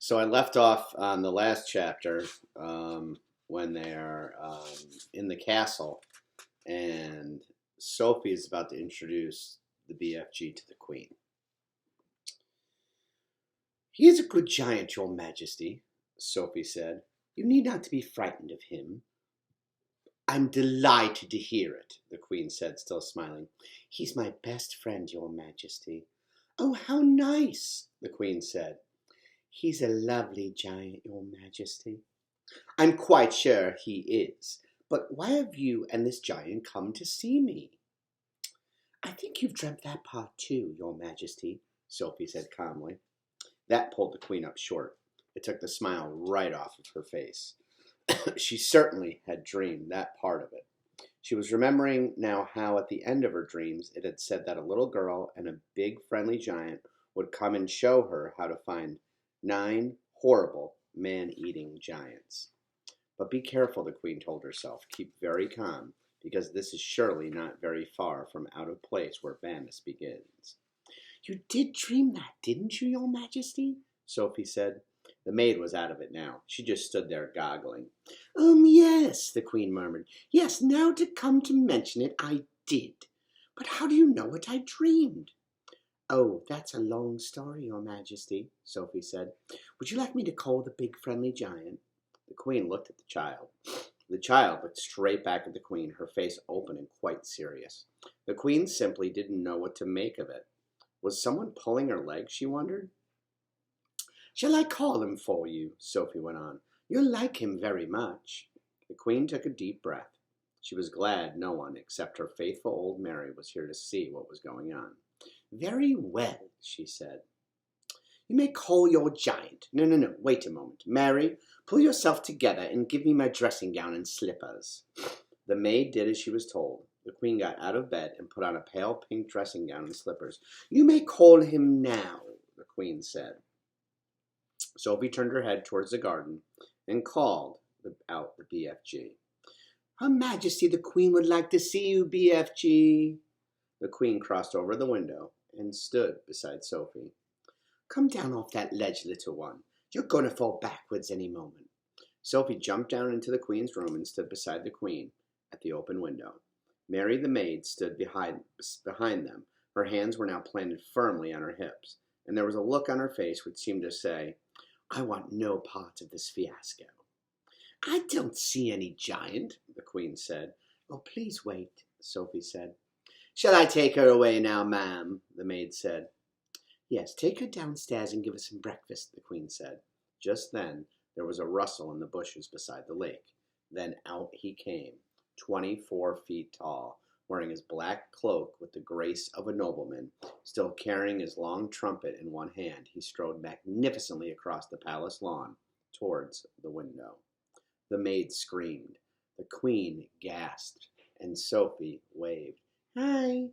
So I left off on the last chapter when they're in the castle, and Sophie is about to introduce the BFG to the Queen. "He is a good giant, your Majesty," Sophie said. "You need not to be frightened of him." "I'm delighted to hear it," the Queen said, still smiling. "He's my best friend, your Majesty." "Oh, how nice," the Queen said. "He's a lovely giant, your Majesty." "I'm quite sure he is. But why have you and this giant come to see me?" "I think you've dreamt that part too, your Majesty," Sophie said calmly. That pulled the Queen up short. It took the smile right off of her face. She certainly had dreamed that part of it. She was remembering now how at the end of her dreams it had said that a little girl and a big friendly giant would come and show her how to find 9 horrible man-eating giants. But be careful, the Queen told herself. Keep very calm, because this is surely not very far from out of place where madness begins. "You did dream that, didn't you, your Majesty?" Sophie said. The maid was out of it now. She just stood there goggling. Yes," the Queen murmured. "Yes, now to come to mention it, I did. But how do you know what I dreamed?" "Oh, that's a long story, your Majesty," Sophie said. "Would you like me to call the big friendly giant?" The Queen looked at the child. The child looked straight back at the Queen, her face open and quite serious. The Queen simply didn't know what to make of it. Was someone pulling her leg, she wondered? "Shall I call him for you?" Sophie went on. "You'll like him very much." The Queen took a deep breath. She was glad no one except her faithful old Mary was here to see what was going on. "Very well," she said. "You may call your giant. No, wait a moment. Mary, pull yourself together and give me my dressing gown and slippers." The maid did as she was told. The Queen got out of bed and put on a pale pink dressing gown and slippers. "You may call him now," the Queen said. Sophie turned her head towards the garden and called out the BFG. "Her Majesty the Queen would like to see you, BFG." The Queen crossed over the window and stood beside Sophie. "Come down off that ledge, little one. You're going to fall backwards any moment." Sophie jumped down into the Queen's room and stood beside the Queen at the open window. Mary the maid stood behind them. Her hands were now planted firmly on her hips, and there was a look on her face which seemed to say, "I want no part of this fiasco." "I don't see any giant," the Queen said. "Oh, please wait," Sophie said. "Shall I take her away now, ma'am?" the maid said. "Yes, take her downstairs and give her some breakfast," the Queen said. Just then there was a rustle in the bushes beside the lake. Then out he came, 24 feet tall, wearing his black cloak with the grace of a nobleman. Still carrying his long trumpet in one hand, he strode magnificently across the palace lawn towards the window. The maid screamed. The Queen gasped, and Sophie waved. "Hi!"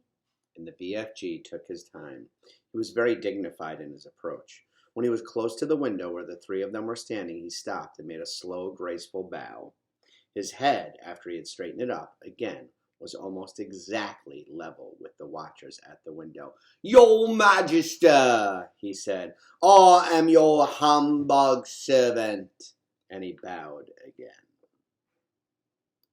And the BFG took his time. He was very dignified in his approach. When he was close to the window where the 3 of them were standing, he stopped and made a slow, graceful bow. His head, after he had straightened it up again, was almost exactly level with the watchers at the window. "Your Majesty," he said, "I am your humbug servant." And he bowed again.